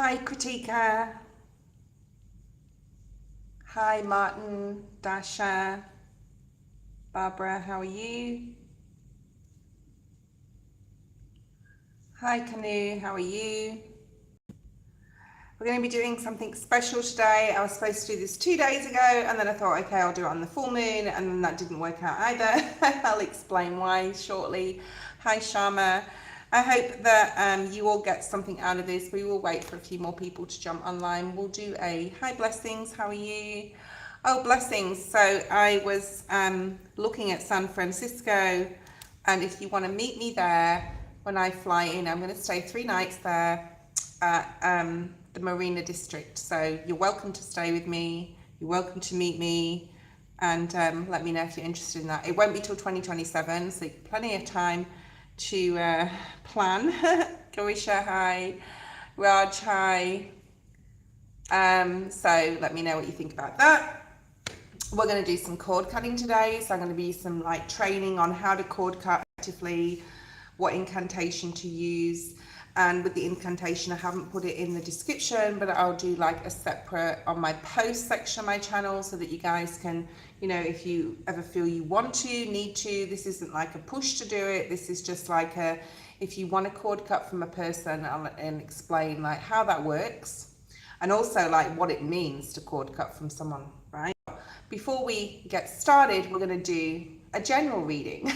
Hi, Kritika. Hi, Martin, Dasha, Barbara, how are you? Hi, Canoe, how are you? We're going to be doing something special today. I was supposed to do this 2 days ago, and then I thought, okay, I'll do it on the full moon, and then that didn't work out either. I'll explain why shortly. Hi, Sharma. I hope that you all get something out of this. We will wait for a few more people to jump online. We'll do a hi, blessings. How are you? Oh, blessings. So I was looking at San Francisco, and if you want to meet me there when I fly in, I'm going to stay 3 nights there at the Marina District. So you're welcome to stay with me. You're welcome to meet me, and let me know if you're interested in that. It won't be till 2027, so plenty of time to plan. Garisha, hi. Raj, hi. So let me know what you think about that. We're going to do some cord cutting today, so I'm going to be some like training on how to cord cut effectively, what incantation to use. And with the incantation, I haven't put it in the description, but I'll do like a separate on my post section of my channel so that you guys can, you know, if you ever feel you want to, need to, this isn't like a push to do it. This is just like a, if you want a cord cut from a person, and explain like how that works, and also like what it means to cord cut from someone, right? Before we get started, we're going to do a general reading.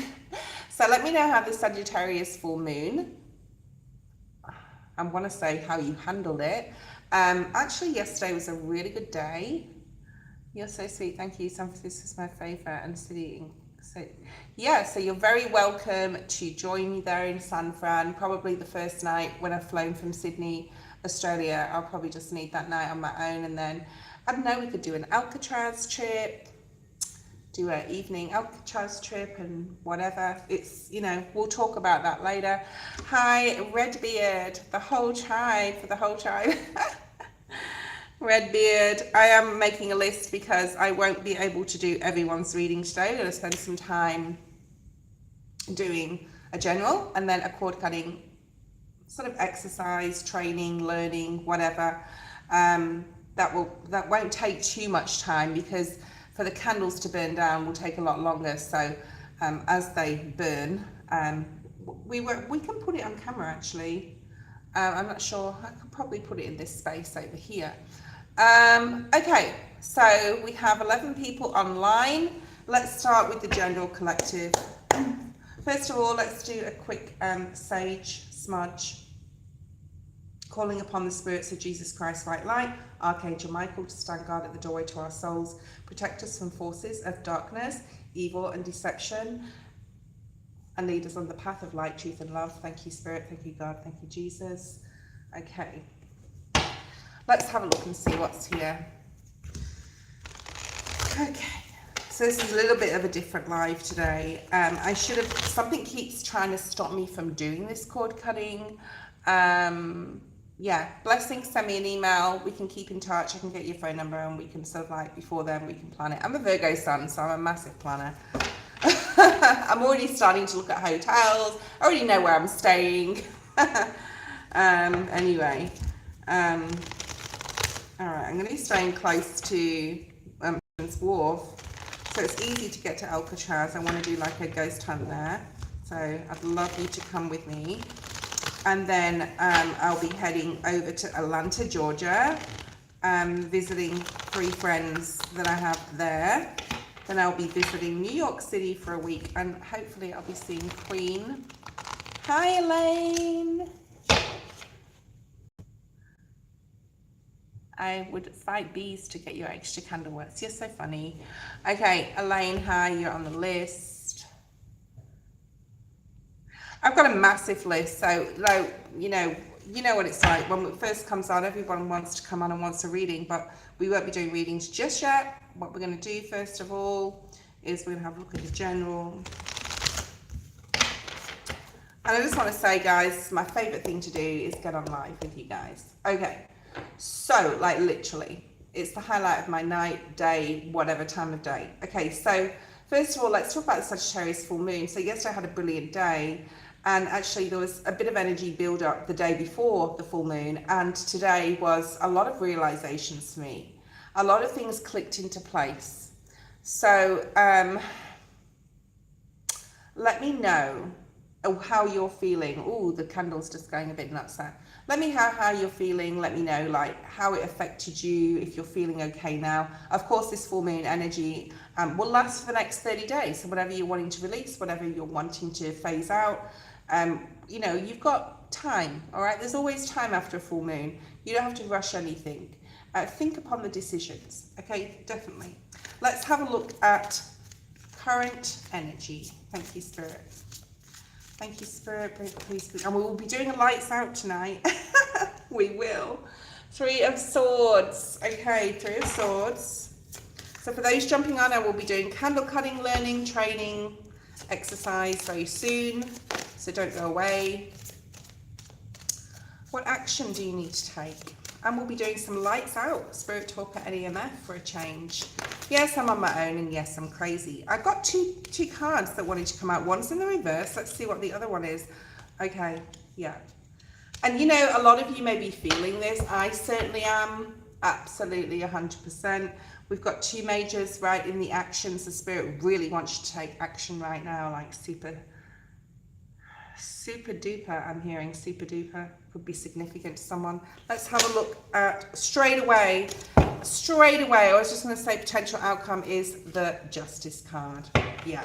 So let me know how the Sagittarius full moon, I want to say how you handled it. Actually, yesterday was a really good day. You're so sweet. Thank you. San Francisco is my favorite and city. So yeah, so you're very welcome to join me there in San Fran. Probably the first night when I've flown from Sydney, Australia. I'll probably just need that night on my own, and then I don't know, we could do an Alcatraz trip, do an evening Alcatraz trip and whatever. It's, you know, we'll talk about that later. Hi, Redbeard, the whole tribe, for the whole tribe. Redbeard, I am making a list because I won't be able to do everyone's reading today. I'm going to spend some time doing a general and then a cord cutting sort of exercise, training, learning, whatever. That won't take too much time, because for the candles to burn down will take a lot longer. So as they burn, we can put it on camera actually. I'm not sure. I could probably put it in this space over here. Okay, so we have 11 people online. Let's start with the general collective. First of all, let's do a quick sage smudge. Calling upon the spirits of Jesus Christ, white light, Archangel Michael, to stand guard at the doorway to our souls, protect us from forces of darkness, evil and deception, and lead us on the path of light, truth and love. Thank you, Spirit. Thank you, God. Thank you, Jesus. Okay, let's have a look and see what's here. Okay, so this is a little bit of a different live today. I should have, something keeps trying to stop me from doing this cord cutting. Yeah, blessings, send me an email, we can keep in touch, I can get your phone number, and we can sort of like, before then we can plan it. I'm a Virgo sun, so I'm a massive planner. I'm already starting to look at hotels, I already know where I'm staying. Anyway, all right, I'm going to be staying close to Wharf, so it's easy to get to Alcatraz. I want to do like a ghost hunt there, so I'd love you to come with me. And then I'll be heading over to Atlanta, Georgia, visiting 3 friends that I have there. Then I'll be visiting New York City for a week, and hopefully I'll be seeing Queen. Hi, Elaine. I would fight bees to get your extra candle wax. You're so funny. Okay, Elaine, hi, you're on the list. I've got a massive list, so like, you know what it's like when it first comes out. Everyone wants to come on and wants a reading, but we won't be doing readings just yet. What we're going to do first of all is we're going to have a look at the general. And I just want to say, guys, my favorite thing to do is get on live with you guys. Okay, so like literally, it's the highlight of my night, day, whatever time of day. Okay, so first of all, let's talk about the Sagittarius full moon. So yesterday I had a brilliant day. And actually there was a bit of energy build up the day before the full moon, and today was a lot of realizations for me. A lot of things clicked into place. So let me know how you're feeling. Oh, the candle's just going a bit nuts there. Let me know how you're feeling. Let me know like how it affected you, if you're feeling okay now. Of course, this full moon energy will last for the next 30 days. So whatever you're wanting to release, whatever you're wanting to phase out, you know, you've got time, all right? There's always time after a full moon. You don't have to rush anything. Think upon the decisions, okay? Definitely. Let's have a look at current energy. Thank you, Spirit. Thank you, Spirit. Please. And we will be doing a lights out tonight. We will. 3 of Swords. Okay, 3 of Swords. So for those jumping on, I will be doing candle cutting, learning, training, exercise very soon. So don't go away. What action do you need to take? And we'll be doing some lights out, Spirit Talker and EMF for a change. Yes, I'm on my own, and yes, I'm crazy. I got two cards that wanted to come out. One's in the reverse. Let's see what the other one is. Okay, yeah. And you know, a lot of you may be feeling this. I certainly am. Absolutely, 100%. We've got 2 majors right in the actions. The Spirit really wants you to take action right now, like super duper. I'm hearing super duper. Could be significant to someone. Let's have a look at straight away. I was just going to say potential outcome is the Justice card. Yeah.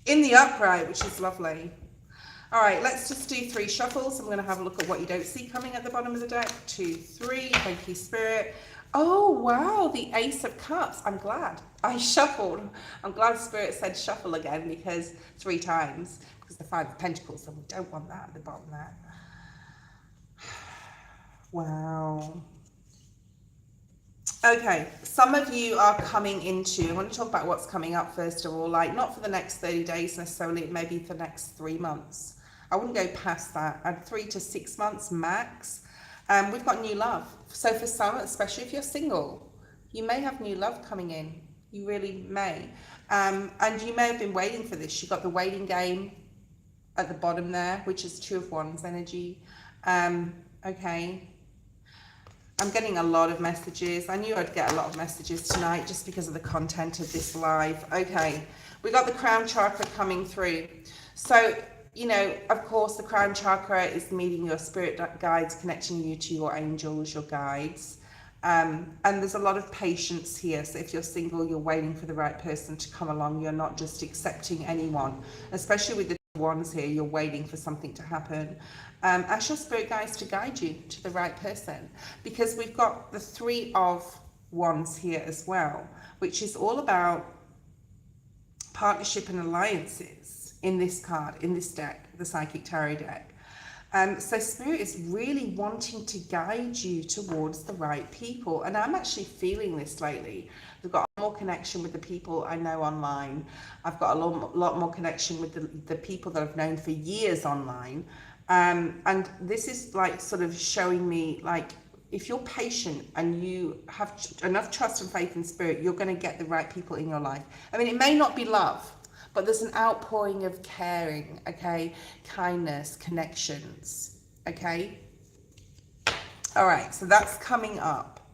In the upright, which is lovely. All right, let's just do 3 shuffles. I'm going to have a look at what you don't see coming at the bottom of the deck. 2, 3. Thank you, Spirit. Oh, wow, the Ace of Cups. I'm glad I shuffled. I'm glad Spirit said shuffle again, because 3 times. Because the 5 of Pentacles, and we don't want that at the bottom there. Wow. Okay, some of you are coming into, I want to talk about what's coming up first of all, like not for the next 30 days necessarily, maybe for the next 3 months. I wouldn't go past that. At 3 to 6 months max. We've got new love. So for some, especially if you're single, you may have new love coming in. You really may. And you may have been waiting for this. You've got the waiting game at the bottom there, which is 2 of Wands energy. Okay. I'm getting a lot of messages. I knew I'd get a lot of messages tonight just because of the content of this live. Okay, we got the crown chakra coming through. So, you know, of course, the crown chakra is meeting your spirit guides, connecting you to your angels, your guides. And there's a lot of patience here. So if you're single, you're waiting for the right person to come along. You're not just accepting anyone, especially with the Wands here. You're waiting for something to happen. Ask your spirit guides to guide you to the right person, because we've got the 3 of Wands here as well, which is all about partnership and alliances in this card, in this deck, the Psychic Tarot deck. So Spirit is really wanting to guide you towards the right people. And I'm actually feeling this lately. I've got more connection with the people I know online. I've got a lot more connection with the people that I've known for years online. And this is like sort of showing me, like, if you're patient and you have enough trust and faith in Spirit, you're going to get the right people in your life. I mean, it may not be love, but there's an outpouring of caring, okay? Kindness, connections, okay? All right, so that's coming up.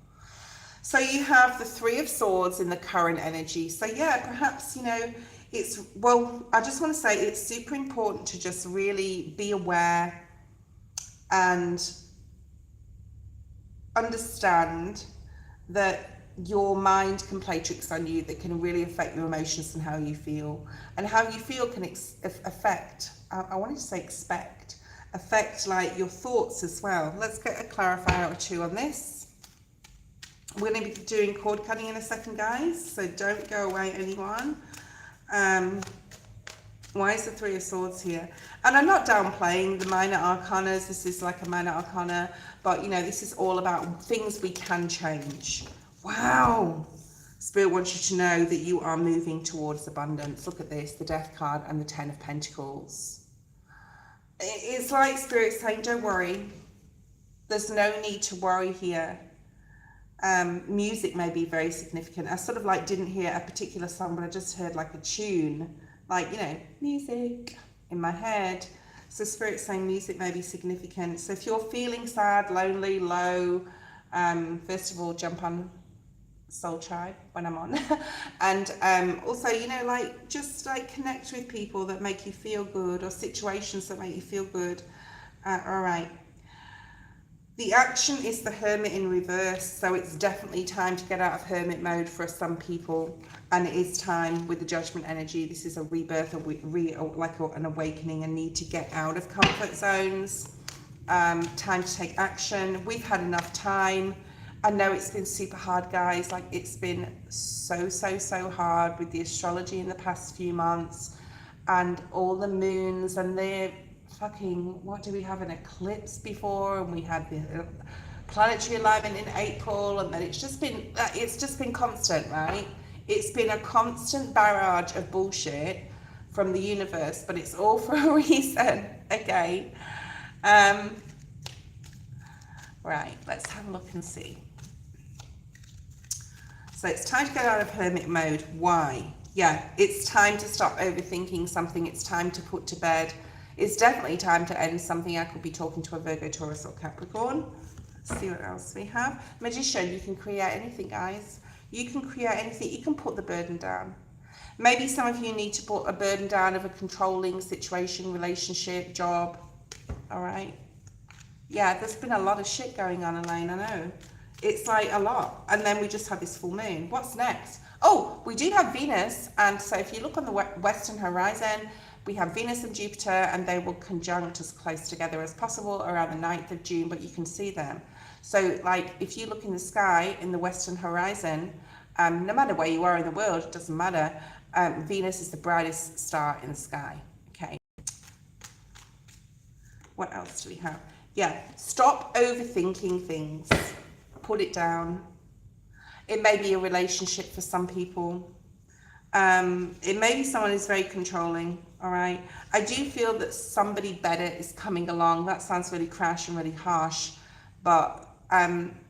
So you have the 3 of Swords in the current energy. So yeah, perhaps, you know, it's, well, I just want to say it's super important to just really be aware and understand that your mind can play tricks on you that can really affect your emotions and how you feel. And how you feel can affect, I wanted to say affect like your thoughts as well. Let's get a clarifier or 2 on this. We're going to be doing cord cutting in a second, guys, so don't go away, anyone. Why is the 3 of Swords here? And I'm not downplaying the minor arcanas. This is like a minor arcana, but you know, this is all about things we can change. Wow. Spirit wants you to know that you are moving towards abundance. Look at this, the Death card and the 10 of Pentacles. It's like Spirit saying, don't worry. There's no need to worry here. Music may be very significant. I sort of like didn't hear a particular song, but I just heard like a tune, like, you know, music in my head. So Spirit's saying music may be significant. So if you're feeling sad, lonely, low, first of all, jump on Soul Tribe when I'm on. And also, you know, like, just like connect with people that make you feel good, or situations that make you feel good. All right. The action is the Hermit in reverse, so it's definitely time to get out of hermit mode for some people, and it is time with the Judgment energy. This is a rebirth, an awakening, a need to get out of comfort zones, time to take action. We've had enough time. I know it's been super hard, guys. Like, it's been so hard with the astrology in the past few months, and all the moons, and the fucking, what do we have, an eclipse before, and we had the planetary alignment in April, and then it's just been constant, right? It's been a constant barrage of bullshit from the universe, but it's all for a reason. Okay. Right, let's have a look and see. So it's time to get out of hermit mode. Why? Yeah, it's time to stop overthinking something. It's time to put to bed. It's definitely time to end something. I could be talking to a Virgo, Taurus, or Capricorn. Let's see what else we have. Magician, you can create anything, guys. You can create anything. You can put the burden down. Maybe some of you need to put a burden down of a controlling situation, relationship, job. All right. Yeah, there's been a lot of shit going on, Elaine, I know. It's like a lot. And then we just have this full moon. What's next? Oh, we do have Venus. And so if you look on the western horizon, we have Venus and Jupiter, and they will conjunct as close together as possible around the 9th of June, but you can see them. So, like, if you look in the sky, in the western horizon, no matter where you are in the world, it doesn't matter, Venus is the brightest star in the sky. Okay. What else do we have? Yeah, stop overthinking things. Put it down. It may be a relationship for some people. It may be someone who's very controlling. All right. I do feel that somebody better is coming along. That sounds really crash and really harsh. But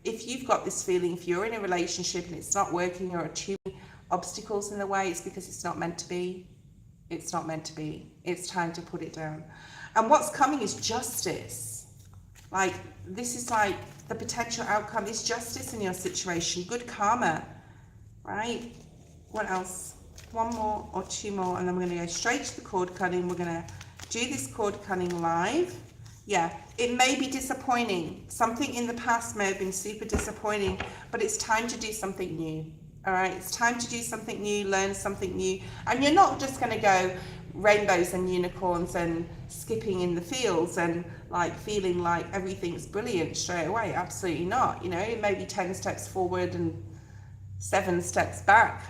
if you've got this feeling, if you're in a relationship and it's not working, or too many obstacles in the way, it's because it's not meant to be. It's not meant to be. It's time to put it down. And what's coming is justice. Like, this is like the potential outcome is justice in your situation, good karma, right? What else? One more or two more, and then we're going to go straight to the cord cutting. We're going to do this cord cutting live. Yeah, it may be disappointing. Something in the past may have been super disappointing, but it's time to do something new. All right, it's time to do something new, learn something new. And you're not just going to go rainbows and unicorns and skipping in the fields and like feeling like everything's brilliant straight away. Absolutely not. You know, it may be 10 steps forward and 7 steps back.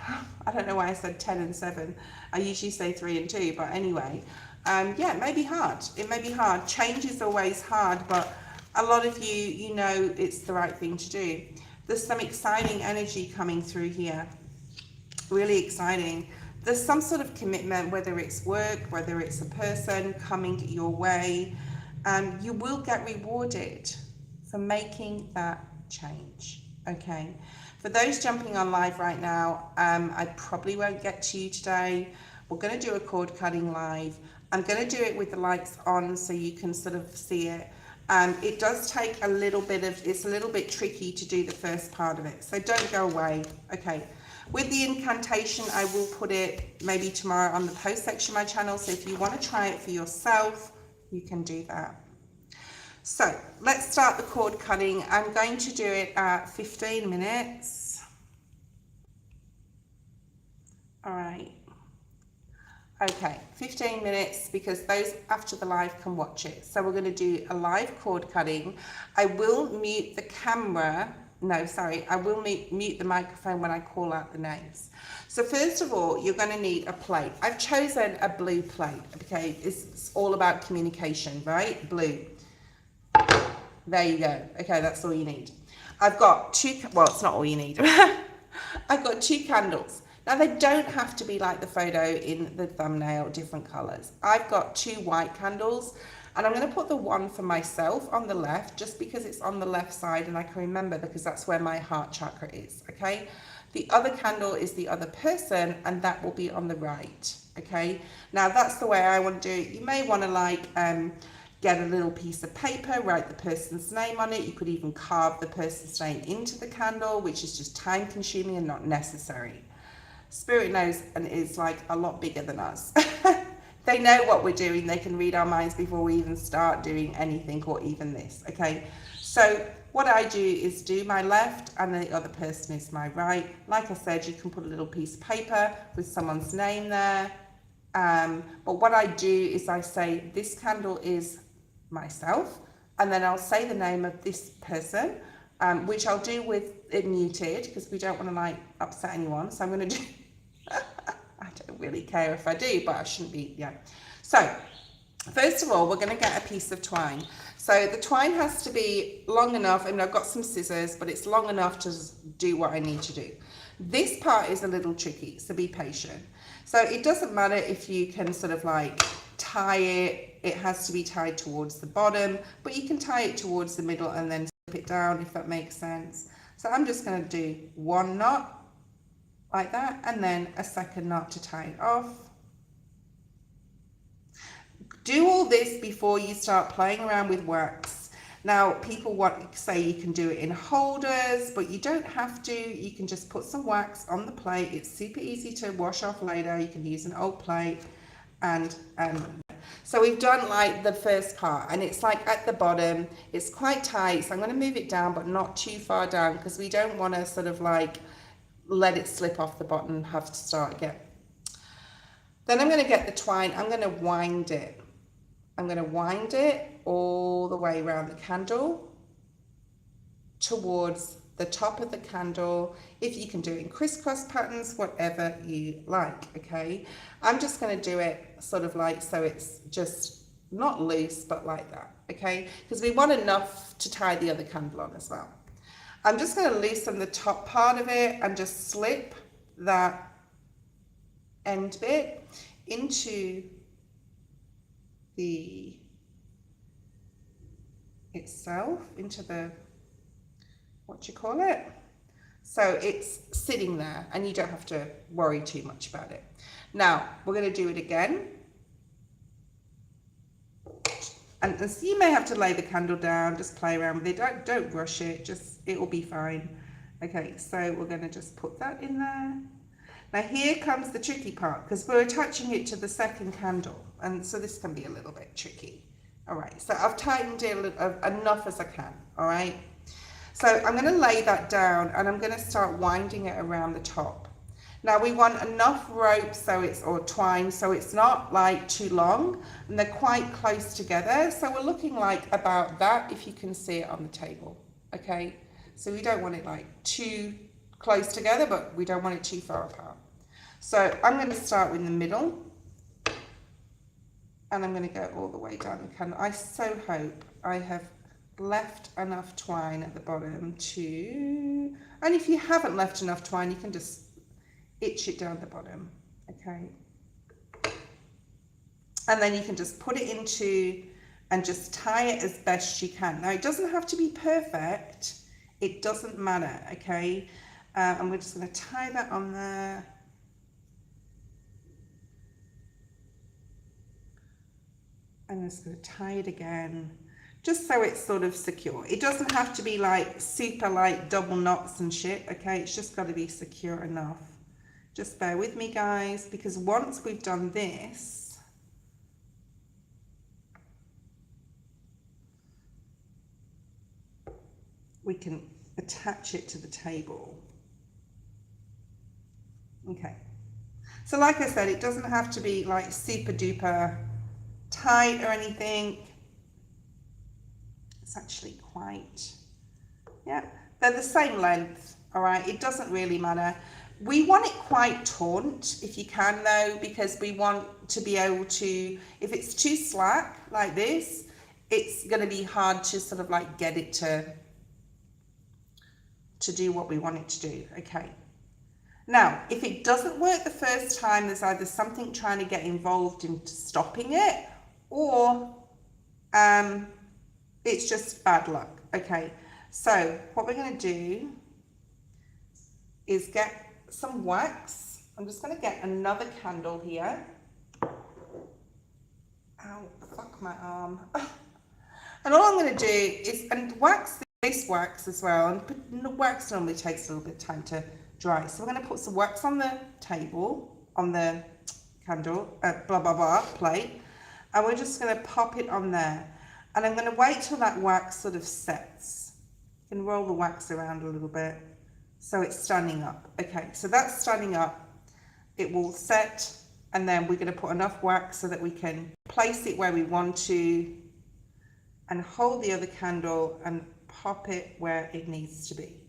I don't know why I said 10 and 7. I usually say 3 and 2, but anyway, yeah, it may be hard. It may be hard. Change is always hard, but a lot of you, you know, it's the right thing to do. There's some exciting energy coming through here. Really exciting. There's some sort of commitment, whether it's work, whether it's a person coming your way, and you will get rewarded for making that change. Okay. For those jumping on live right now, I probably won't get to you today. We're going to do a cord cutting live. I'm going to do it with the lights on so you can sort of see it. It does take a little bit of, it's a little bit tricky to do the first part of it. So don't go away. Okay. With the incantation, I will put it maybe tomorrow on the post section of my channel. So if you want to try it for yourself, you can do that. So let's start the cord cutting. I'm going to do it at 15 minutes. All right. Okay, 15 minutes because those after the live can watch it. So we're going to do a live cord cutting. I will mute the camera. No, sorry, I will mute the microphone when I call out the names. So first of all, you're going to need a plate. I've chosen a blue plate, okay? It's all about communication, right? Blue. There you go. Okay, that's all you need. I've got two, well, it's not all you need. I've got 2 candles. Now, they don't have to be like the photo in the thumbnail, different colors. I've got 2 white candles, And I'm going to put the 1 for myself on the left, just because it's on the left side and I can remember, because that's where my heart chakra is, okay? The other candle is the other person, and that will be on the right, okay? Now that's the way I want to do it. You may want to like get a little piece of paper, write the person's name on it. You could even carve the person's name into the candle, which is just time consuming and not necessary. Spirit knows and is like a lot bigger than us. They know what we're doing. They can read our minds before we even start doing anything, or even this, okay? So what I do is do my left and the other person is my right. Like I said, you can put a little piece of paper with someone's name there. But what I do is I say, this candle is myself, and then I'll say the name of this person, which I'll do with it muted, because we don't want to like upset anyone. So I'm going to do, I don't really care if I do, but I shouldn't be, yeah. So first of all, we're going to get a piece of twine. So the twine has to be long enough, I mean, I've got some scissors, but it's long enough to do what I need to do. This part is a little tricky, so be patient. So it doesn't matter if you can sort of like tie it, it has to be tied towards the bottom, but you can tie it towards the middle and then slip it down, if that makes sense. So I'm just going to do 1 knot like that, and then a 2nd knot to tie it off. Do all this before you start playing around with wax. Now, people say you can do it in holders, but you don't have to. You can just put some wax on the plate. It's super easy to wash off later. You can use an old plate. And so we've done like the first part, and it's like at the bottom. It's quite tight, so I'm going to move it down, but not too far down, because we don't want to sort of like let it slip off the bottom and have to start again. Then I'm going to get the twine. I'm going to wind it. I'm going to wind it all the way around the candle towards the top of the candle. If you can do it in crisscross patterns, whatever you like, okay? I'm just going to do it sort of like, so it's just not loose, but like that, okay? Because we want enough to tie the other candle on as well. I'm just going to loosen the top part of it and just slip that end bit into the itself, into the, what do you call it? So it's sitting there and you don't have to worry too much about it. Now we're going to do it again. And so you may have to lay the candle down, just play around with it. Don't rush it, just, it will be fine. Okay, so we're going to just put that in there. Now here comes the tricky part, because we're attaching it to the 2nd candle, and so this can be a little bit tricky. All right, so I've tightened it enough as I can, all right? So I'm going to lay that down, and I'm going to start winding it around the top. Now we want enough rope, so it's, or twine, so it's not like too long, and they're quite close together. So we're looking like about that, if you can see it on the table, okay? So we don't want it like too close together, but we don't want it too far apart. So I'm going to start with the middle, and I'm going to go all the way down the candle. I so hope I have left enough twine at the bottom to, and if you haven't left enough twine, you can just itch it down the bottom, okay? And then you can just put it into and just tie it as best you can. Now it doesn't have to be perfect, it doesn't matter, okay? And we're just going to tie that on there. I'm just going to tie it again, just so it's sort of secure. It doesn't have to be like super like double knots and shit, okay? It's just got to be secure enough. Just bear with me, guys, because once we've done this, we can attach it to the table. Okay. So like I said, it doesn't have to be like super duper tight or anything. It's actually quite, yeah, they're the same length, all right? It doesn't really matter. We want it quite taut, if you can though, because we want to be able to, if it's too slack like this, it's going to be hard to sort of like get it to do what we want it to do, okay? Now, if it doesn't work the first time, there's either something trying to get involved in stopping it, or It's just bad luck. Okay, so what we're going to do is get some wax. I'm just going to get another candle here. Ow, fuck my arm. And all I'm going to do is, and wax this wax as well, and the wax normally takes a little bit of time to dry. So we're going to put some wax on the table, on the candle, blah, blah, blah, plate. And we're just going to pop it on there. And I'm going to wait till that wax sort of sets. You can roll the wax around a little bit so it's standing up. Okay, so that's standing up. It will set, and then we're going to put enough wax so that we can place it where we want to and hold the other candle and pop it where it needs to be.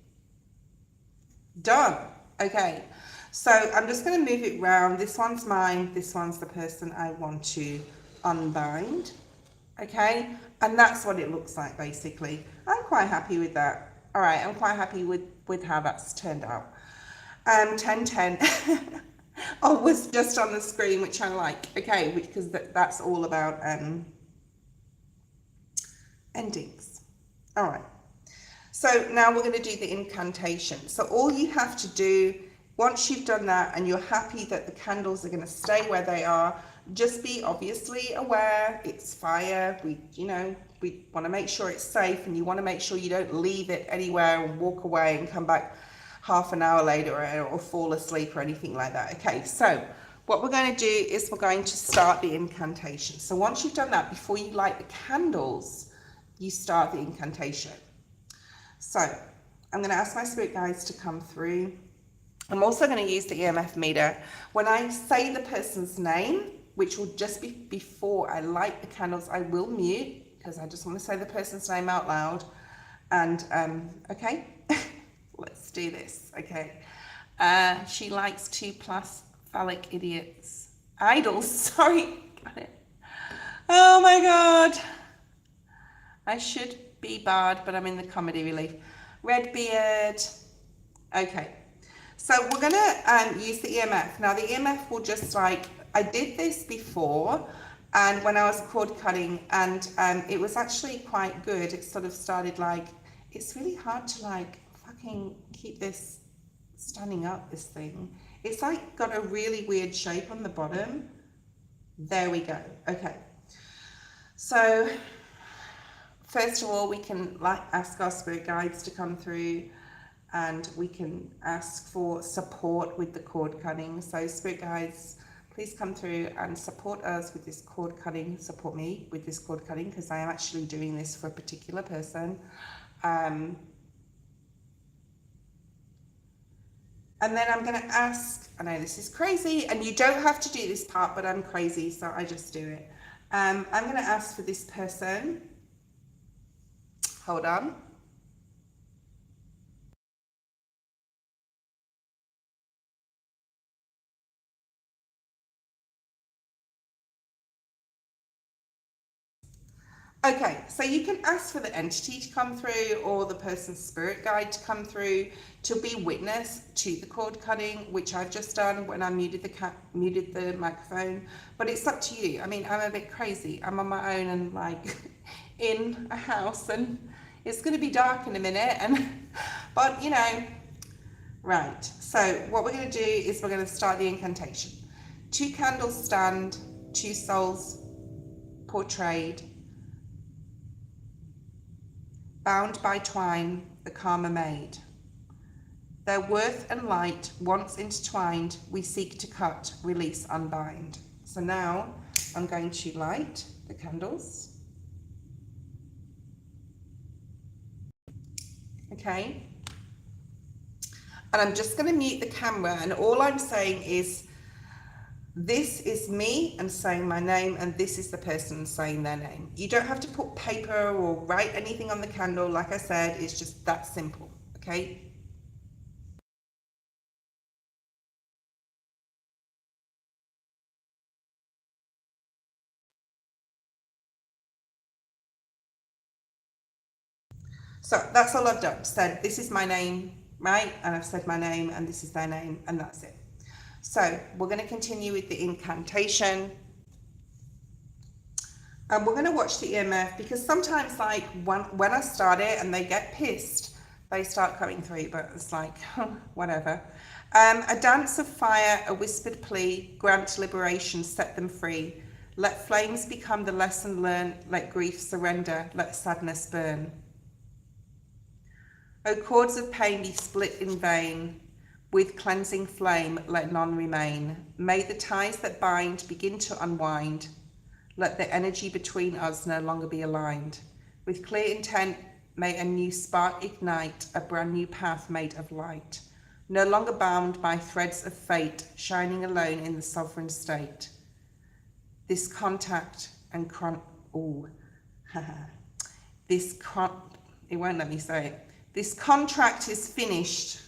Done. Okay, so I'm just going to move it round. This one's mine. This one's the person I want to unbind. Okay, and that's what it looks like basically. I'm quite happy with that. All right, I'm quite happy with how that's turned out. 1010 oh, was just on the screen, which I like. Okay, because that's all about endings. All right, so now we're going to do the incantation. So all you have to do, once you've done that and you're happy that the candles are going to stay where they are, just be obviously aware it's fire. We want to make sure it's safe, and you want to make sure you don't leave it anywhere and walk away and come back half an hour later or fall asleep or anything like that. Okay, so what we're going to do is we're going to start the incantation. So once you've done that, before you light the candles, you start the incantation. So I'm going to ask my spirit guides to come through. I'm also going to use the EMF meter. When I say the person's name, which will just be before I light the candles, I will mute because I just want to say the person's name out loud. And okay, let's do this. Okay, she likes 2+ phallic idiots. Idols, sorry, got it. Oh my God, I should be barred, but I'm in the comedy relief. Redbeard. Okay, so we're gonna use the EMF. Now the EMF will just like, I did this before, and when I was cord cutting, and it was actually quite good. It sort of started like, it's really hard to like fucking keep this standing up, this thing. It's like got a really weird shape on the bottom. There we go. Okay, so first of all, we can like ask our spirit guides to come through, and we can ask for support with the cord cutting. So spirit guides, please come through and support us with this cord cutting, support me with this cord cutting, because I am actually doing this for a particular person. And then I'm going to ask, I know this is crazy, and you don't have to do this part, but I'm crazy, so I just do it. I'm going to ask for this person. Hold on. Okay, so you can ask for the entity to come through or the person's spirit guide to come through to be witness to the cord cutting, which I've just done when I muted the microphone. But it's up to you. I mean, I'm a bit crazy. I'm on my own and like in a house, and it's going to be dark in a minute. But you know, right. So what we're going to do is we're going to start the incantation. 2 candles stand, 2 souls portrayed. Bound by twine, the karma made. Their worth and light, once intertwined, we seek to cut, release, unbind. So now I'm going to light the candles. Okay. And I'm just going to mute the camera, and all I'm saying is, this is me and saying my name, and this is the person saying their name. You don't have to put paper or write anything on the candle. Like I said, it's just that simple, okay? So that's all I've done. Said this is my name, right? And I've said my name, and this is their name, and that's it. So we're going to continue with the incantation. And we're going to watch the EMF, because sometimes, like, when I start it and they get pissed, they start coming through, but it's like, whatever. A dance of fire, a whispered plea, grant liberation, set them free. Let flames become the lesson learned, let grief surrender, let sadness burn. O cords of pain be split in vain, with cleansing flame let none remain. May the ties that bind begin to unwind. Let the energy between us no longer be aligned. With clear intent, may a new spark ignite, a brand new path made of light. No longer bound by threads of fate, shining alone in the sovereign state. This contact and it won't let me say it. This contract is finished.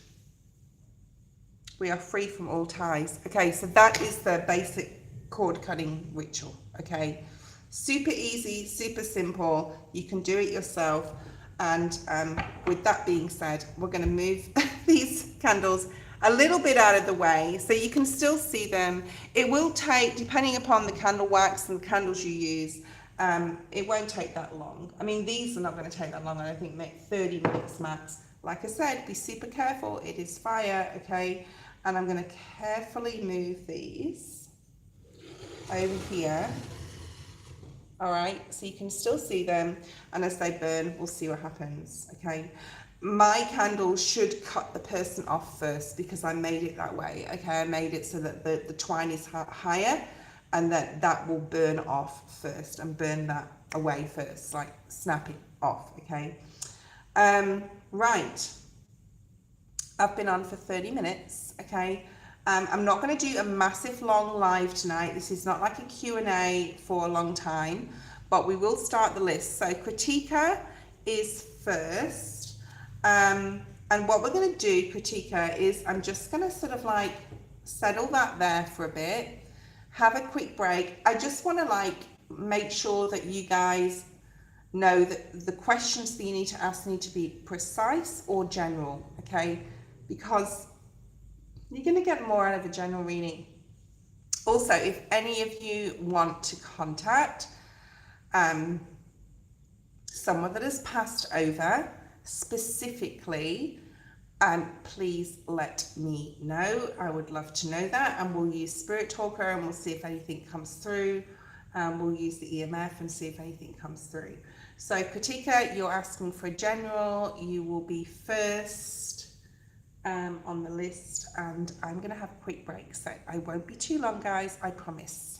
We are free from all ties. Okay, so that is the basic cord cutting ritual. Okay, super easy, super simple. You can do it yourself. And with that being said, we're going to move these candles a little bit out of the way so you can still see them. It will take, depending upon the candle wax and the candles you use, it won't take that long. I mean, these are not going to take that long. I think make 30 minutes max. Like I said, be super careful. It is fire, okay? And I'm going to carefully move these over here. All right, so you can still see them, and as they burn, we'll see what happens, okay? My candle should cut the person off first because I made it that way, okay? I made it so that the twine is higher, and that will burn off first and burn that away first, like snap it off, okay? Right, I've been on for 30 minutes, okay? I'm not going to do a massive long live tonight. This is not like a Q&A for a long time, but we will start the list. So Kritika is first. And what we're going to do, Kritika, is I'm just going to sort of like settle that there for a bit, have a quick break. I just want to like make sure that you guys know that the questions that you need to ask need to be precise or general, okay? Because you're going to get more out of a general reading. Also, if any of you want to contact someone that has passed over specifically, please let me know. I would love to know that, and we'll use Spirit Talker and we'll see if anything comes through. We'll use the EMF and see if anything comes through. So Kritika, you're asking for a general. You will be first on the list, and I'm gonna have a quick break, so I won't be too long, guys, I promise.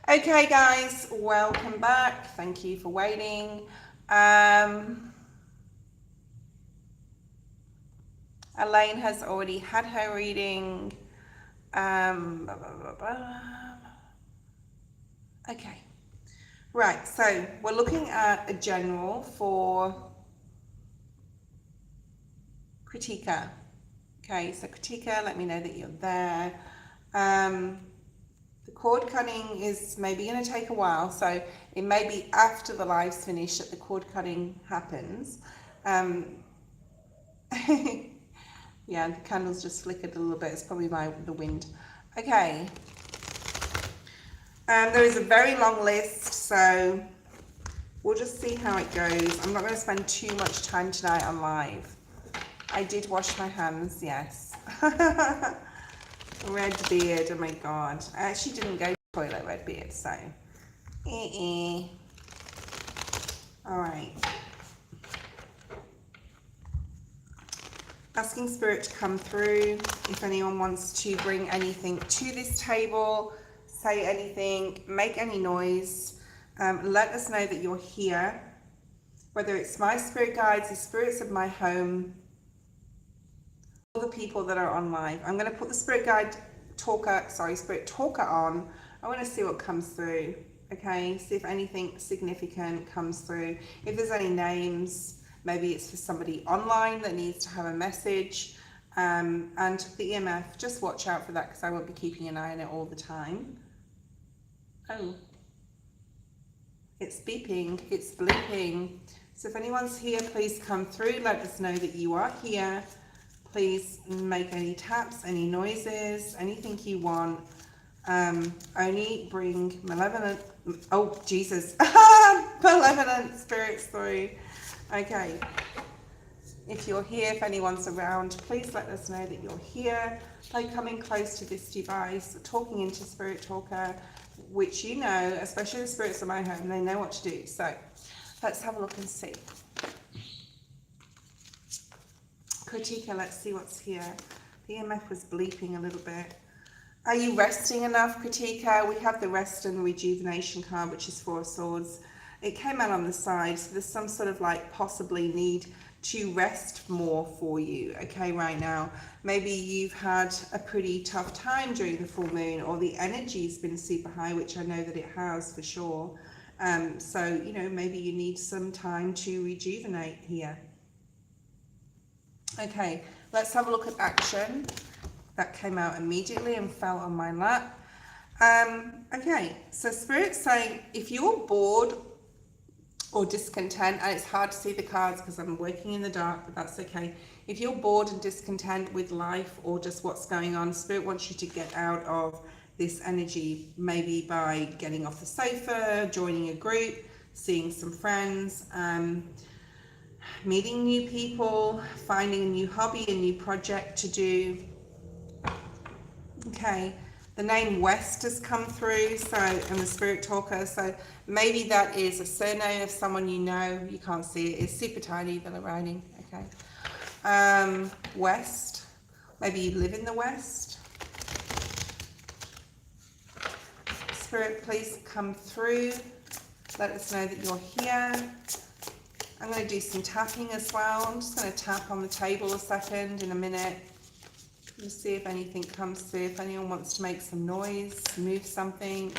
Okay guys, welcome back. Thank you for waiting. Elaine has already had her reading. Blah, blah, blah, blah. Okay, right, so we're looking at a general for Kritika. Okay, so Kritika, let me know that you're there. The cord cutting is maybe going to take a while, so it may be after the live's finished that the cord cutting happens. Yeah, the candles just flickered a little bit. It's probably the wind. Okay. There is a very long list, so we'll just see how it goes. I'm not going to spend too much time tonight on live. I did wash my hands, yes. Red beard, oh my god. I actually didn't go to the toilet, red beard, so. Alright. Asking Spirit to come through. If anyone wants to bring anything to this table, say anything, make any noise, let us know that you're here. Whether it's my spirit guides, the spirits of my home, all the people that are on live. I'm going to put the spirit talker on. I want to see what comes through. Okay, see if anything significant comes through. If there's any names, maybe it's for somebody online that needs to have a message. And the EMF, just watch out for that because I won't be keeping an eye on it all the time. Oh, it's beeping, it's bleeping. So if anyone's here, please come through. Let us know that you are here. Please make any taps, any noises, anything you want. Only bring malevolent, oh Jesus, malevolent spirits through. Okay, if you're here, if anyone's around, please let us know that you're here by coming close to this device, talking into Spirit Talker, which you know, especially the spirits of my home, they know what to do. So let's have a look and see. Kritika, let's see what's here. The EMF was bleeping a little bit. Are you resting enough, Kritika? We have the rest and the rejuvenation card, which is 4 of Swords. It came out on the side, so there's some sort of like possibly need to rest more for you, okay, right now. Maybe you've had a pretty tough time during the full moon, or the energy's been super high, which I know that it has for sure. So, you know, maybe you need some time to rejuvenate here. Okay, let's have a look at action. That came out immediately and fell on my lap. Okay, so Spirit's saying if you're bored or discontent, and it's hard to see the cards because I'm working in the dark, but that's okay. If you're bored and discontent with life or just what's going on, Spirit wants you to get out of this energy, maybe by getting off the sofa, joining a group, seeing some friends, meeting new people, finding a new hobby, a new project to do. Okay, the name West has come through, so, and the Spirit Talker, so maybe that is a surname of someone you know. You can't see it, it's super tiny, the writing, okay. West, maybe you live in the West. Spirit, please come through, let us know that you're here. I'm going to do some tapping as well. I'm just going to tap on the table a second in a minute. Just see if anything comes through. If anyone wants to make some noise, move something,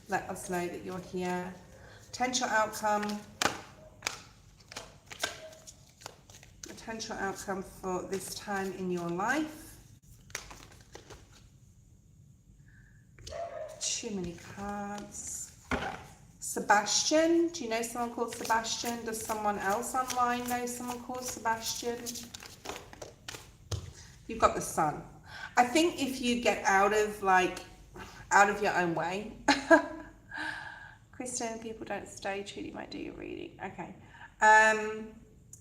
let us know that you're here. Potential outcome. Potential outcome for this time in your life. Too many cards. Sebastian, do you know someone called Sebastian? Does someone else online know someone called Sebastian? You've got the Sun. I think if you get out of your own way. Kristen, people don't stay. Trudy might do your reading. Okay.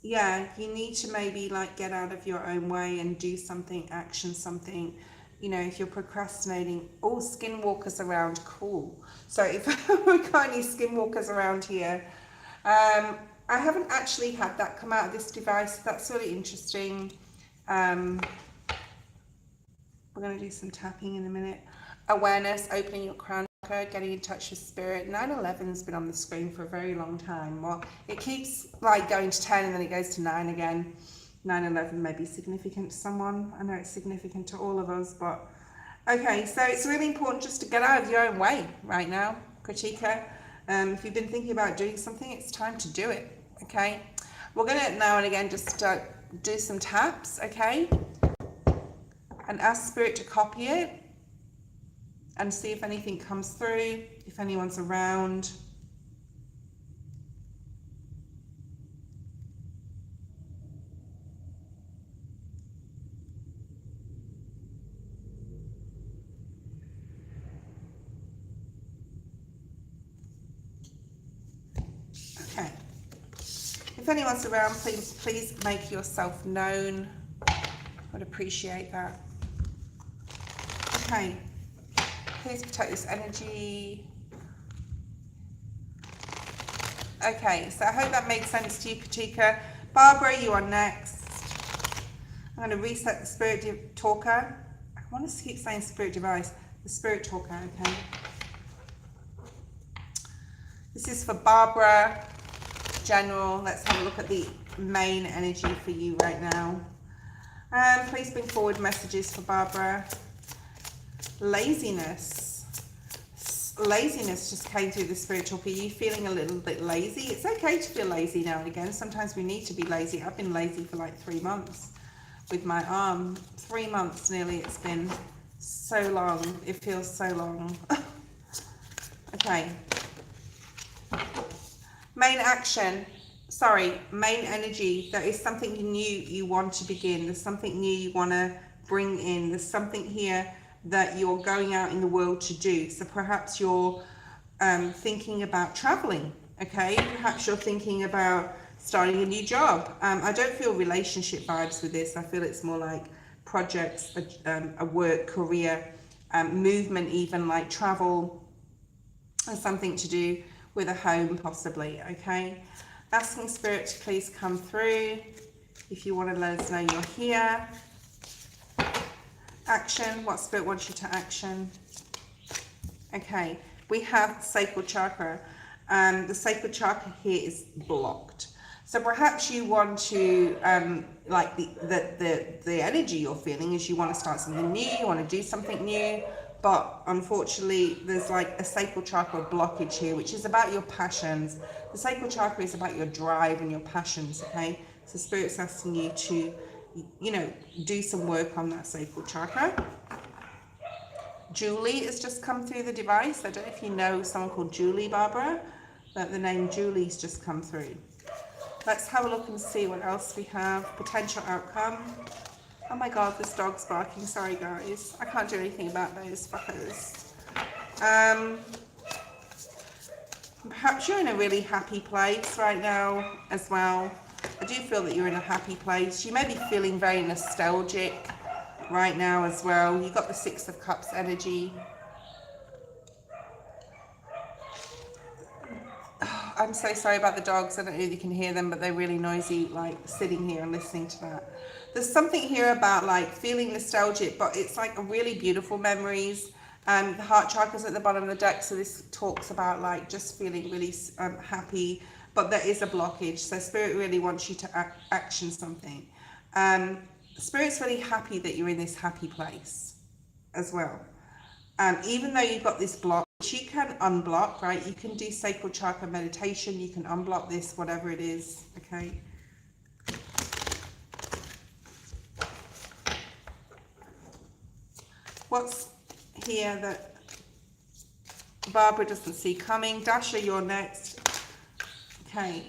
Yeah, you need to maybe like get out of your own way and do something, action something. You know, if you're procrastinating, all skinwalkers around, cool. So if we got any skinwalkers around here, I haven't actually had that come out of this device. That's really interesting. We're going to do some tapping in a minute. Awareness, opening your crown getting in touch with spirit. 9/11's been on the screen for a very long time. Well, it keeps like going to 10 and then it goes to 9 again. 9/11 may be significant to someone. I know it's significant to all of us, but okay, so it's really important just to get out of your own way right now, Kritika. If you've been thinking about doing something, it's time to do it, okay? We're going to now and again just do some taps, okay? And ask spirit to copy it and see if anything comes through, if anyone's around. Okay. If anyone's around, please make yourself known. I'd appreciate that. Okay. Please protect this energy. Okay, so I hope that made sense to you, Katika. Barbara, you are next. I'm going to reset the spirit talker. I want to keep saying spirit device. The spirit talker, okay. This is for Barbara, general. Let's have a look at the main energy for you right now. Please bring forward messages for Barbara. Laziness just came through the spiritual. Are you feeling a little bit lazy? It's okay to feel lazy now and again. Sometimes we need to be lazy. I've been lazy for like 3 months with my arm. 3 months nearly. It's been so long. It feels so long. Okay. Main action. Sorry, main energy. There is something new you want to begin. There's something new you want to bring in. There's something here that you're going out in the world to do. So perhaps you're thinking about traveling, okay? Perhaps you're thinking about starting a new job. I don't feel relationship vibes with this. I feel it's more like projects, a work, career, movement, even like travel, and something to do with a home possibly, okay? Asking spirit to please come through. If you want to let us know you're here. Action, what spirit wants you to action? Okay, we have sacral chakra. The sacral chakra here is blocked. So perhaps you want to, like the energy you're feeling is you want to start something new, you want to do something new, but unfortunately there's like a sacral chakra blockage here, which is about your passions. The sacral chakra is about your drive and your passions, okay? So Spirit's asking you to, you know, do some work on that sacral chakra. Julie has just come through the device. I don't know if you know someone called Julie, Barbara, but the name Julie's just come through. Let's have a look and see what else we have. Potential outcome. Oh my God, this dog's barking. Sorry, guys. I can't do anything about those fuckers. Perhaps you're in a really happy place right now as well. I do feel that you're in a happy place. You may be feeling very nostalgic right now as well. You've got the Six of Cups energy. Oh, I'm so sorry about the dogs. I don't know if you can hear them, but they're really noisy, like sitting here and listening to that. There's something here about like feeling nostalgic, but it's like a really beautiful memories. The heart chakra's at the bottom of the deck, so this talks about like just feeling really happy, but there is a blockage. So Spirit really wants you to action something. Spirit's really happy that you're in this happy place as well. Even though you've got this block, which you can unblock, right? You can do sacral chakra meditation. You can unblock this, whatever it is, okay? What's here that Barbara doesn't see coming? Dasha, you're next. Okay.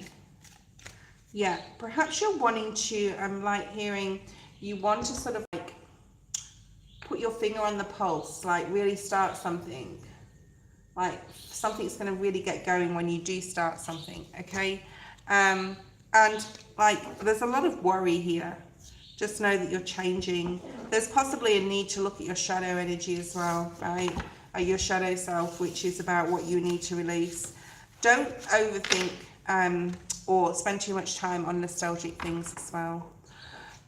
Yeah, perhaps you're wanting to, I'm like hearing, you want to sort of like put your finger on the pulse, like really start something. Like something's going to really get going when you do start something, okay? And like there's a lot of worry here. Just know that you're changing. There's possibly a need to look at your shadow energy as well, right? Your shadow self, which is about what you need to release. Don't overthink or spend too much time on nostalgic things as well.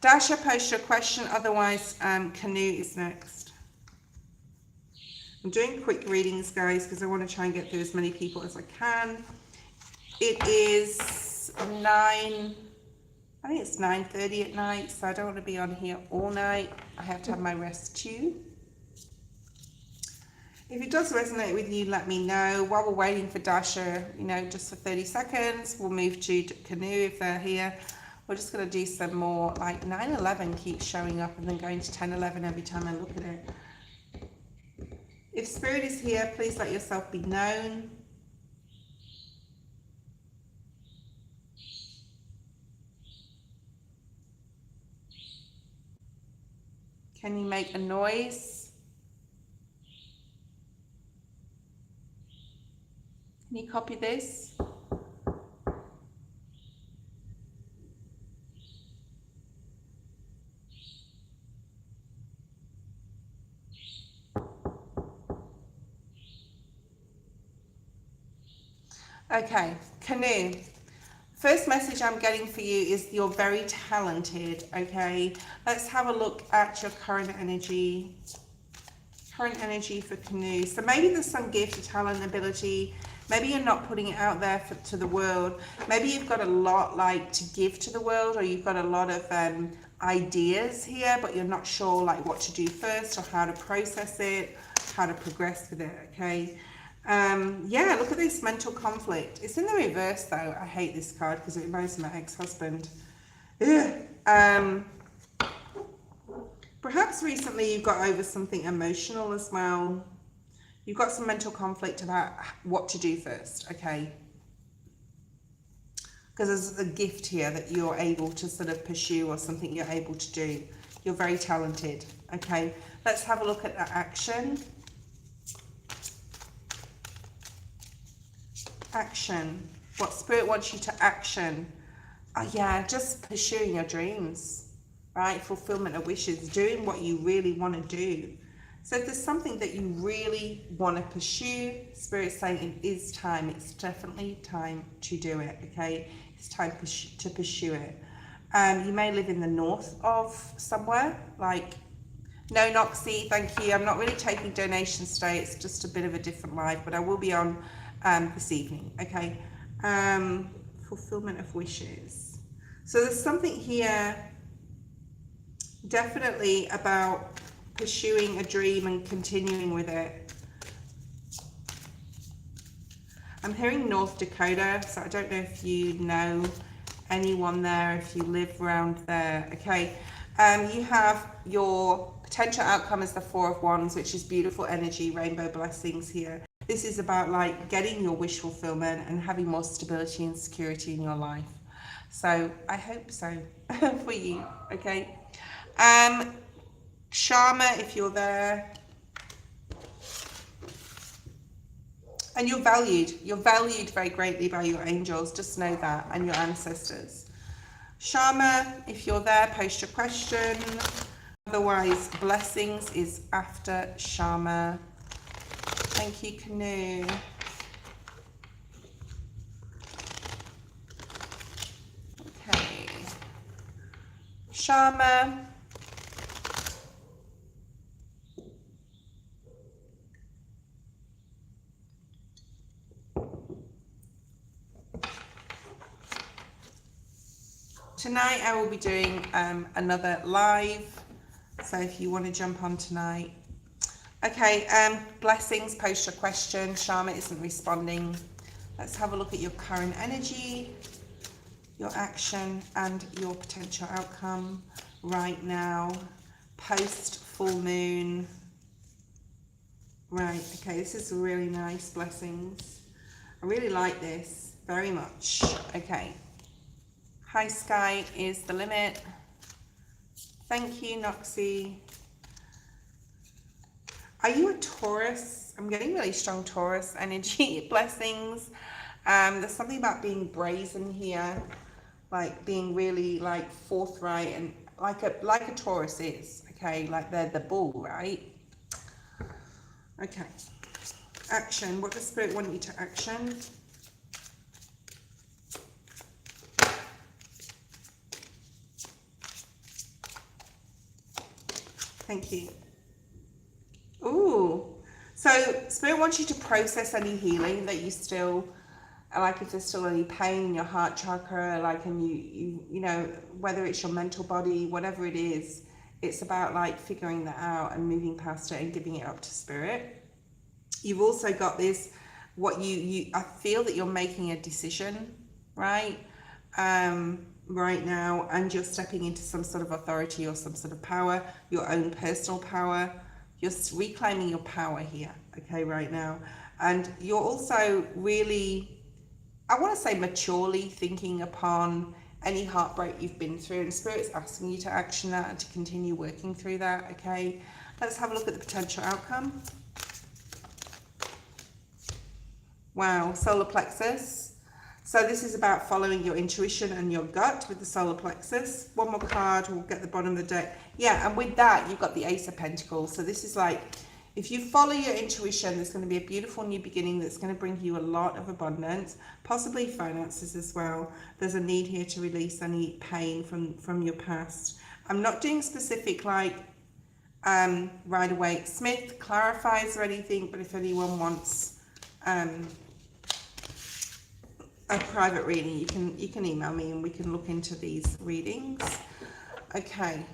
Dasha, post your question. Otherwise, Canoe is next. I'm doing quick readings, guys, because I want to try and get through as many people as I can. It is 9, I think it's 9:30 at night, so I don't want to be on here all night. I have to have my rest too. If it does resonate with you, let me know. While we're waiting for Dasha, you know, just for 30 seconds, we'll move to Canoe if they're here. We're just going to do some more, like 9/11 keeps showing up and then going to 10/11 every time I look at it. If Spirit is here, please let yourself be known. Can you make a noise? Can you copy this? Okay, Canoe. First message I'm getting for you is you're very talented, okay? Let's have a look at your current energy. Current energy for Canoe. So maybe there's some gift or talent, ability. Maybe you're not putting it out there to the world. Maybe you've got a lot like to give to the world, or you've got a lot of ideas here, but you're not sure like what to do first or how to process it, how to progress with it, okay? Yeah, look at this mental conflict. It's in the reverse though. I hate this card because it reminds me of my ex-husband. Perhaps recently you got over something emotional as well. You've got some mental conflict about what to do first, okay? Because there's a gift here that you're able to sort of pursue, or something you're able to do. You're very talented, okay? Let's have a look at that action. Action. What Spirit wants you to action. Oh yeah, just pursuing your dreams, right? Fulfillment of wishes, doing what you really want to do. So if there's something that you really want to pursue, Spirit's saying it is time. It's definitely time to do it, okay? It's time to pursue it. You may live in the north of somewhere, like, no, Noxie, thank you. I'm not really taking donations today. It's just a bit of a different live, but I will be on this evening, okay? Fulfillment of wishes. So there's something here definitely about pursuing a dream and continuing with it. I'm hearing North Dakota, so I don't know if you know anyone there, if you live around there, okay? You have your potential outcome as the Four of Wands, which is beautiful energy, rainbow blessings here. This is about like getting your wish fulfillment and having more stability and security in your life. So I hope so for you, okay? Sharma, if you're there. And you're valued very greatly by your angels, just know that, and your ancestors. Sharma, if you're there, post your question. Otherwise, blessings is after Sharma. Thank you, Canoe. Okay. Sharma. Tonight I will be doing another live, so if you want to jump on tonight. Okay, blessings, post your question. Sharma isn't responding. Let's have a look at your current energy, your action, and your potential outcome right now, post full moon. Right, okay, this is really nice, blessings. I really like this very much. Okay. High sky is the limit. Thank you, Noxie. Are you a Taurus? I'm getting really strong Taurus energy. Blessings. There's something about being brazen here, like being really like forthright and like a Taurus is. Okay, like they're the bull, right? Okay. Action. What does Spirit want you to action? Thank you. Ooh. So So Spirit wants you to process any healing that you still, like if there's still any pain in your heart chakra, like, and you know, whether it's your mental body, whatever it is, it's about like figuring that out and moving past it and giving it up to Spirit. You've also got this, what I feel that you're making a decision, right? Right now, and you're stepping into some sort of authority or some sort of power, your own personal power. You're reclaiming your power here, okay, right now. And you're also really, I want to say maturely thinking upon any heartbreak you've been through, and Spirit's asking you to action that and to continue working through that, okay? Let's have a look at the potential outcome. Wow, solar plexus. So this is about following your intuition and your gut with the solar plexus. One more card, we'll get the bottom of the deck. Yeah, and with that, you've got the Ace of Pentacles. So this is like, if you follow your intuition, there's going to be a beautiful new beginning that's going to bring you a lot of abundance, possibly finances as well. There's a need here to release any pain from your past. I'm not doing specific like right away. Smith clarifies or anything, but if anyone wants a private reading, you can email me and we can look into these readings. Okay,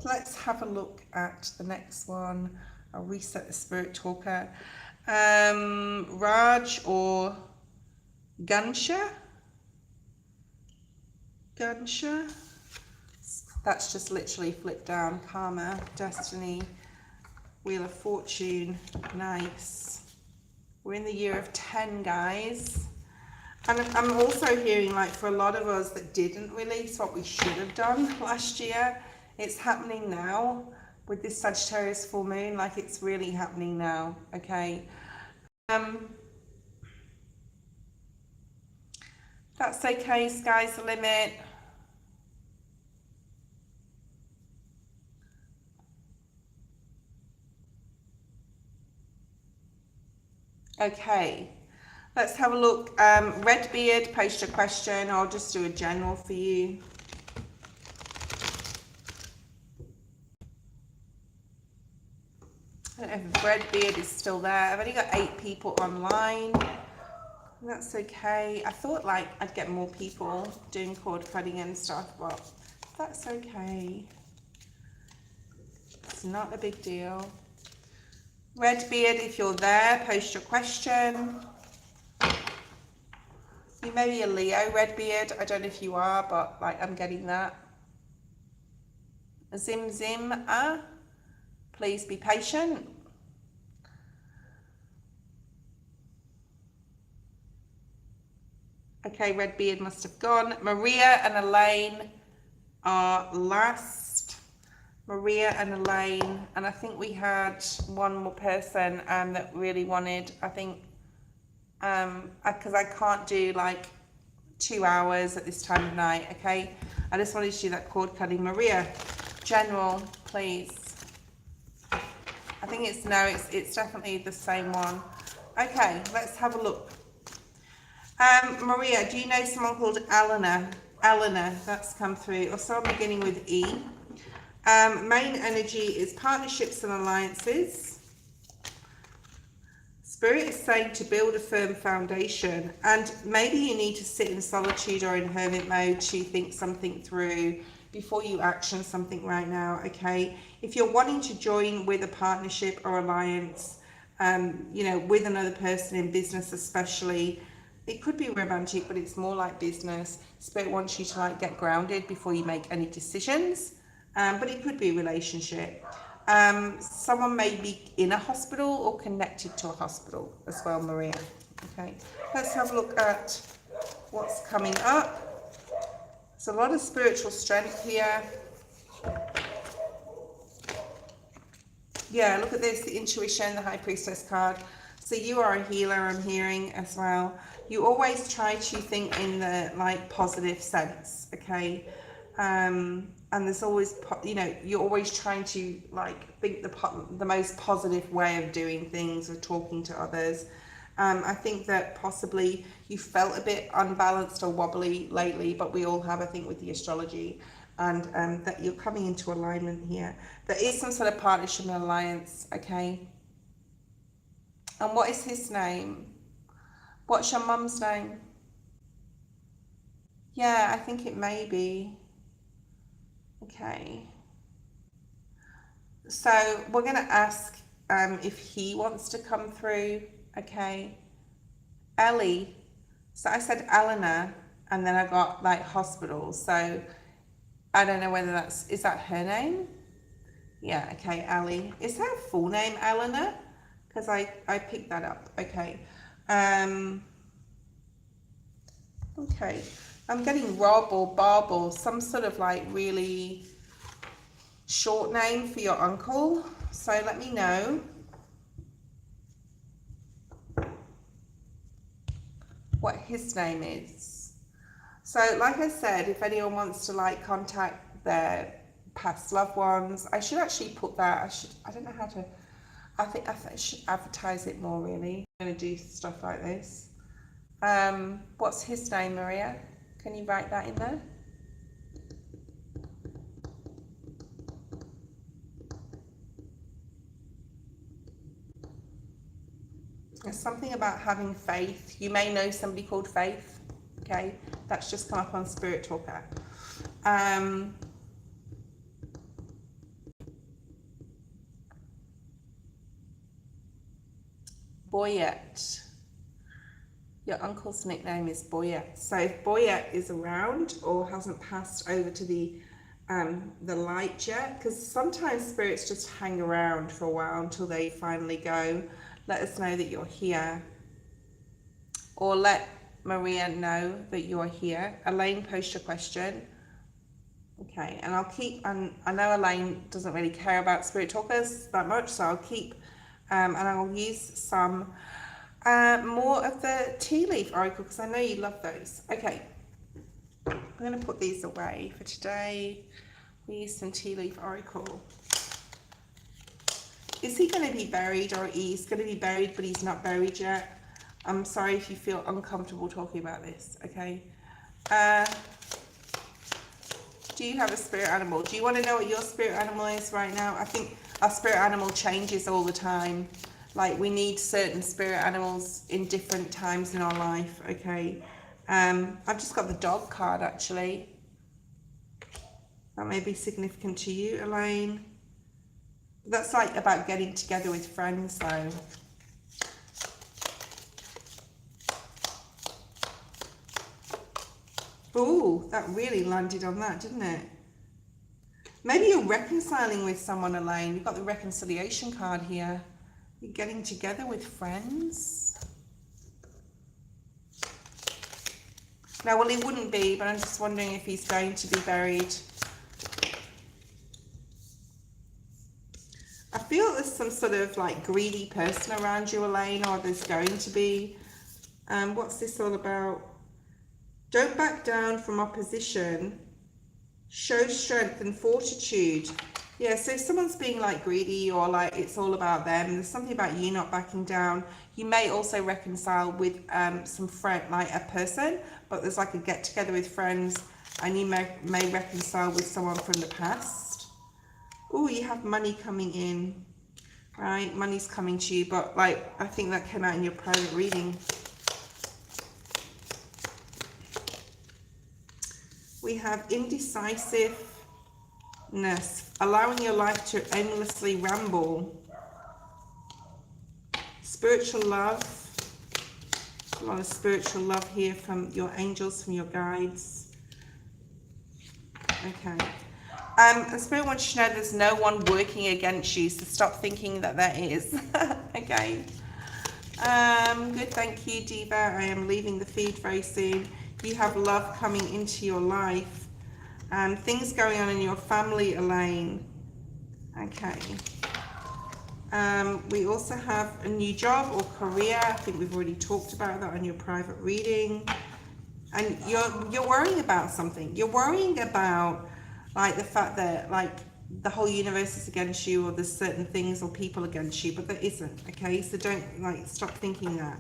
let's have a look at the next one. I'll reset the Spirit Talker. Raj or Gansha? Gansha? That's just literally flipped down. Karma, Destiny, Wheel of Fortune. Nice. We're in the year of 10, guys. And I'm also hearing, like, for a lot of us that didn't release what we should have done last year, it's happening now with this Sagittarius full moon. Like, it's really happening now, okay? That's okay, sky's the limit. Okay. Let's have a look. Redbeard, post a question. I'll just do a general for you. I don't know if Redbeard is still there. I've only got 8 people online. That's okay. I thought like I'd get more people doing cord cutting and stuff, but that's okay. It's not a big deal. Redbeard, if you're there, post your question. You may be a Leo, Redbeard. I don't know if you are, but like I'm getting that. Zim Zim, please be patient. Okay, Redbeard must have gone. Maria and Elaine are last. Maria and Elaine, and I think we had one more person that really wanted, I think, because I can't do like 2 hours at this time of night, okay? I just wanted to do that cord cutting. Maria, general, please. I think it's, no, it's definitely the same one. Okay, let's have a look. Maria, do you know someone called Eleanor? Eleanor, that's come through, or someone beginning with E. Main energy is partnerships and alliances. Spirit is saying to build a firm foundation, and maybe you need to sit in solitude or in hermit mode to think something through before you action something right now, okay? If you're wanting to join with a partnership or alliance, you know, with another person in business especially, it could be romantic, but it's more like business. Spirit wants you to like get grounded before you make any decisions, but it could be a relationship. Someone may be in a hospital or connected to a hospital as well, Maria. Okay, let's have a look at what's coming up. There's a lot of spiritual strength here. Yeah, look at this, the intuition, the High Priestess card. So you are a healer, I'm hearing as well. You always try to think in the like positive sense, okay? And there's always, you know, you're always trying to like think the most positive way of doing things or talking to others. I think that possibly you felt a bit unbalanced or wobbly lately, but we all have, I think, with the astrology, and that you're coming into alignment here. There is some sort of partnership and alliance, okay? And what is his name? What's your mum's name? Yeah, I think it may be. Okay. So we're going to ask if he wants to come through. Okay. Ellie. So I said Eleanor, and then I got like hospital. So I don't know whether is that her name? Yeah, okay, Ellie. Is her full name Eleanor? Because I picked that up. Okay. Okay. I'm getting Rob or Bob or some sort of like really short name for your uncle. So let me know what his name is. So like I said, if anyone wants to like contact their past loved ones, I should actually put that. I don't know how to. I think I should advertise it more really. I'm going to do stuff like this. What's his name, Maria? Can you write that in there? There's something about having faith. You may know somebody called Faith. Okay, that's just come up on Spirit Talker. Boyette. Your uncle's nickname is Boyette. So if Boyette is around or hasn't passed over to the light yet, because sometimes spirits just hang around for a while until they finally go, let us know that you're here. Or let Maria know that you're here. Elaine, post your question. Okay, and I'll keep, and I know Elaine doesn't really care about Spirit Talkers that much, so I'll keep, and I'll use some more of the tea leaf oracle, because I know you love those. Okay, I'm going to put these away for today. We use some tea leaf oracle. Is he going to be buried, or he's going to be buried but he's not buried yet? I'm sorry if you feel uncomfortable talking about this, okay? Do you have a spirit animal? Do you want to know what your spirit animal is right now? I think our spirit animal changes all the time. Like we need certain spirit animals in different times in our life, okay? I've just got the dog card actually. That may be significant to you, Elaine. That's like about getting together with friends though. Ooh, that really landed on that, didn't it? Maybe you're reconciling with someone, Elaine. You've got the reconciliation card here. You're getting together with friends. Now, well, he wouldn't be, but I'm just wondering if he's going to be buried. I feel there's some sort of like greedy person around you, Elaine, or there's going to be. What's this all about? Don't back down from opposition. Show strength and fortitude. Yeah, so if someone's being like greedy or like it's all about them, there's something about you not backing down. You may also reconcile with some friend, like a person, but there's like a get together with friends, and you may reconcile with someone from the past. Oh, you have money coming in, right? Money's coming to you, but like I think that came out in your private reading. We have indecisiveness, allowing your life to endlessly ramble. Spiritual love, a lot of spiritual love here from your angels, from your guides. Okay. And Spirit wants you to know there's no one working against you, so stop thinking that there is. Okay. Good, thank you, Diva. I am leaving the feed very soon. You have love coming into your life and things going on in your family, Elaine. Okay. We also have a new job or career. I think we've already talked about that on your private reading. And you're worrying about something. You're worrying about like the fact that like the whole universe is against you, or there's certain things or people against you, but there isn't. Okay, so don't like stop thinking that.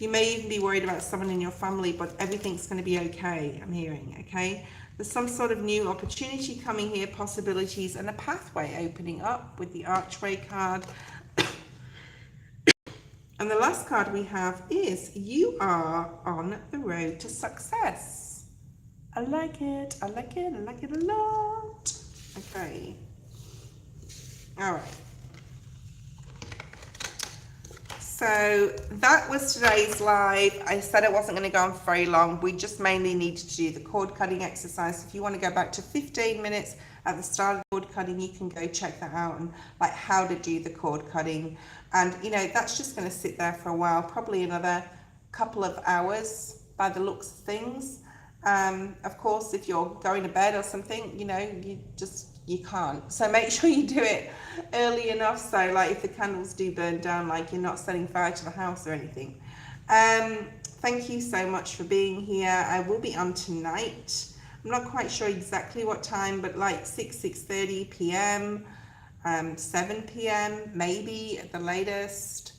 You may even be worried about someone in your family, but everything's going to be okay, I'm hearing, okay? There's some sort of new opportunity coming here, possibilities, and a pathway opening up with the Archway card. And the last card we have is you are on the road to success. I like it. I like it. I like it a lot. Okay. All right. So that was today's live. I said I wasn't going to go on for very long. We just mainly needed to do the cord cutting exercise. If you want to go back to 15 minutes at the start of cord cutting, you can go check that out, and like how to do the cord cutting. And you know, that's just going to sit there for a while, probably another couple of hours by the looks of things. Of course, if you're going to bed or something, you know, you can't. So make sure you do it early enough, so like if the candles do burn down, like you're not setting fire to the house or anything. Thank you so much for being here. I will be on tonight. I'm not quite sure exactly what time, but like 6:30 p.m, 7 p.m, maybe at the latest.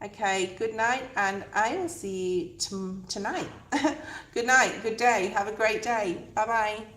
Okay, good night, and I will see you tonight. Good night, good day, have a great day. Bye bye.